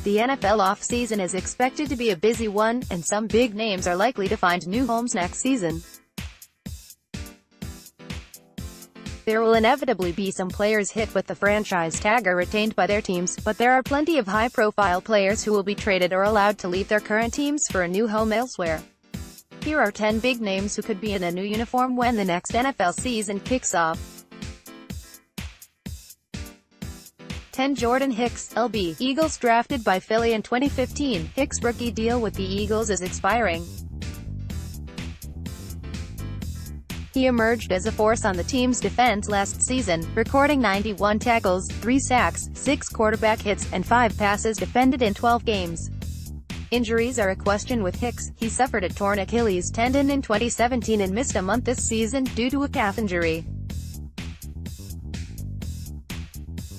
The NFL offseason is expected to be a busy one, and some big names are likely to find new homes next season. There will inevitably be some players hit with the franchise tag or retained by their teams, but there are plenty of high-profile players who will be traded or allowed to leave their current teams for a new home elsewhere. Here are 10 big names who could be in a new uniform when the next NFL season kicks off. 10. Jordan Hicks, LB. Eagles drafted by Philly in 2015. Hicks' rookie deal with the Eagles is expiring. He emerged as a force on the team's defense last season, recording 91 tackles, 3 sacks, 6 quarterback hits, and 5 passes defended in 12 games. Injuries are a question with Hicks. He suffered a torn Achilles tendon in 2017 and missed a month this season due to a calf injury.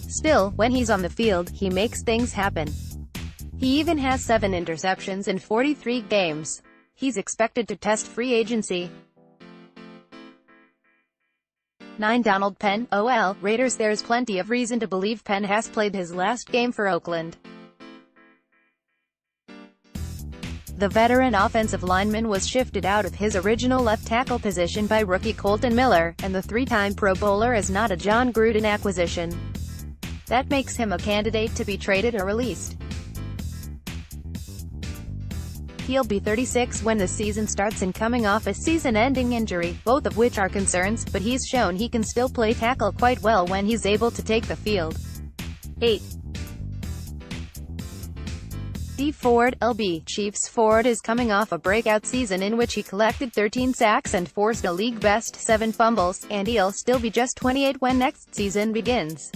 Still, when he's on the field, he makes things happen. He even has 7 interceptions in 43 games. He's expected to test free agency. 9. Donald Penn, OL. Raiders. There's plenty of reason to believe Penn has played his last game for Oakland. The veteran offensive lineman was shifted out of his original left tackle position by rookie Colton Miller, and the 3-time Pro Bowler is not a John Gruden acquisition. That makes him a candidate to be traded or released. He'll be 36 when the season starts and coming off a season-ending injury, both of which are concerns, but he's shown he can still play tackle quite well when he's able to take the field. 8. D. Ford, LB. Chiefs. Ford is coming off a breakout season in which he collected 13 sacks and forced a league-best 7 fumbles, and he'll still be just 28 when next season begins.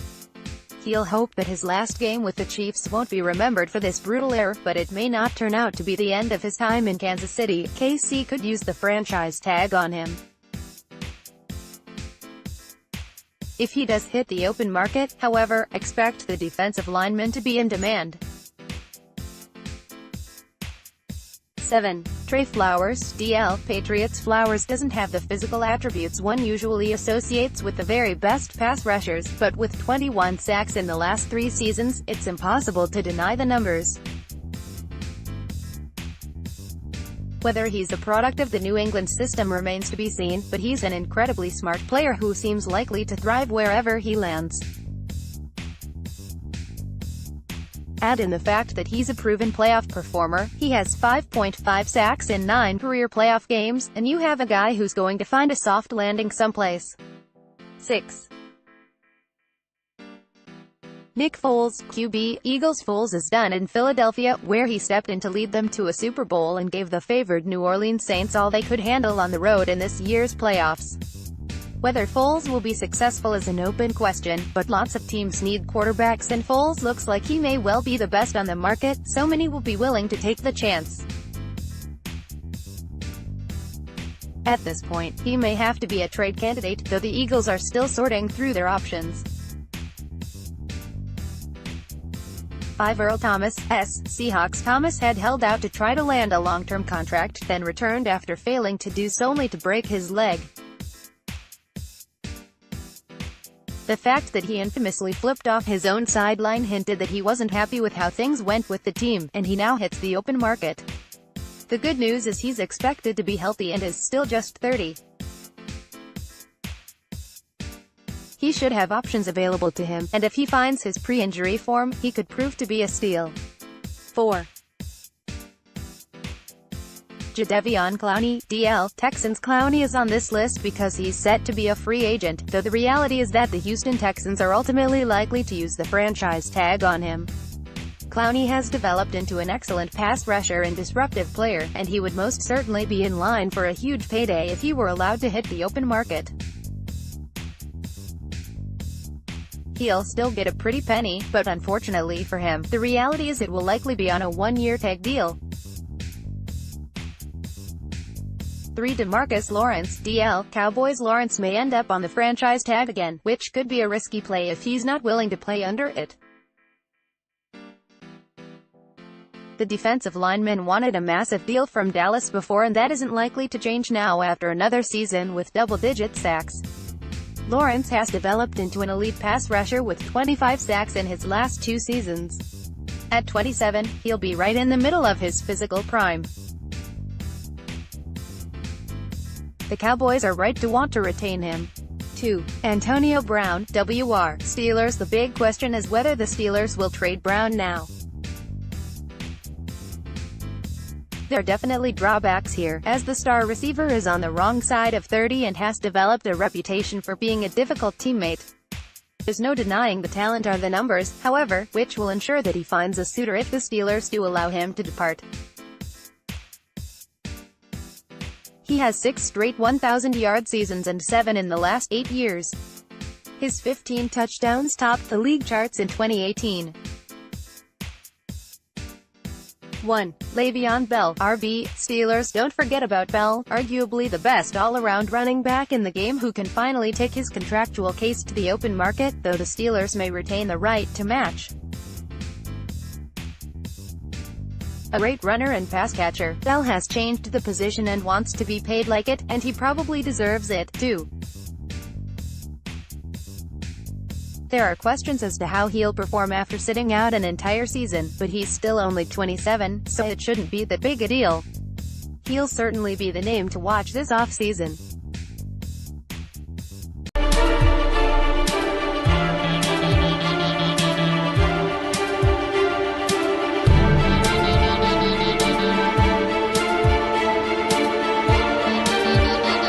He'll hope that his last game with the Chiefs won't be remembered for this brutal error, but it may not turn out to be the end of his time in Kansas City. KC could use the franchise tag on him. If he does hit the open market, however, expect the defensive lineman to be in demand. 7. Trey Flowers, DL. Patriots. Flowers doesn't have the physical attributes one usually associates with the very best pass rushers, but with 21 sacks in the last 3 seasons, it's impossible to deny the numbers. Whether he's a product of the New England system remains to be seen, but he's an incredibly smart player who seems likely to thrive wherever he lands. Add in the fact that he's a proven playoff performer. He has 5.5 sacks in 9 career playoff games, and you have a guy who's going to find a soft landing someplace. 6. Nick Foles, QB. Eagles. Foles is done in Philadelphia, where he stepped in to lead them to a Super Bowl and gave the favored New Orleans Saints all they could handle on the road in this year's playoffs. Whether Foles will be successful is an open question, but lots of teams need quarterbacks and Foles looks like he may well be the best on the market, so many will be willing to take the chance. At this point, he may have to be a trade candidate, though the Eagles are still sorting through their options. 5. Earl Thomas, S. Seahawks. Thomas had held out to try to land a long-term contract, then returned after failing to do so only to break his leg. The fact that he infamously flipped off his own sideline hinted that he wasn't happy with how things went with the team, and he now hits the open market. The good news is he's expected to be healthy and is still just 30. He should have options available to him, and if he finds his pre-injury form, he could prove to be a steal. 4. Jadeveon Clowney, DL. Texans. Clowney is on this list because he's set to be a free agent, though the reality is that the Houston Texans are ultimately likely to use the franchise tag on him. Clowney has developed into an excellent pass rusher and disruptive player, and he would most certainly be in line for a huge payday if he were allowed to hit the open market. He'll still get a pretty penny, but unfortunately for him, the reality is it will likely be on a 1-year tag deal. 3. DeMarcus Lawrence, DL. Cowboys. Lawrence may end up on the franchise tag again, which could be a risky play if he's not willing to play under it. The defensive lineman wanted a massive deal from Dallas before, and that isn't likely to change now after another season with double-digit sacks. Lawrence has developed into an elite pass rusher with 25 sacks in his last 2 seasons. At 27, he'll be right in the middle of his physical prime. The Cowboys are right to want to retain him. 2. Antonio Brown, WR. Steelers. The big question is whether the Steelers will trade Brown now. There are definitely drawbacks here, as the star receiver is on the wrong side of 30 and has developed a reputation for being a difficult teammate. There's no denying the talent or the numbers, however, which will ensure that he finds a suitor if the Steelers do allow him to depart. He has 6 straight 1,000-yard seasons and 7 in the last 8 years. His 15 touchdowns topped the league charts in 2018. 1. Le'Veon Bell, RB. Steelers. Don't forget about Bell, arguably the best all-around running back in the game who can finally take his contractual case to the open market, though the Steelers may retain the right to match. A great runner and pass catcher, Bell has changed the position and wants to be paid like it, and he probably deserves it, too. There are questions as to how he'll perform after sitting out an entire season, but he's still only 27, so it shouldn't be that big a deal. He'll certainly be the name to watch this offseason.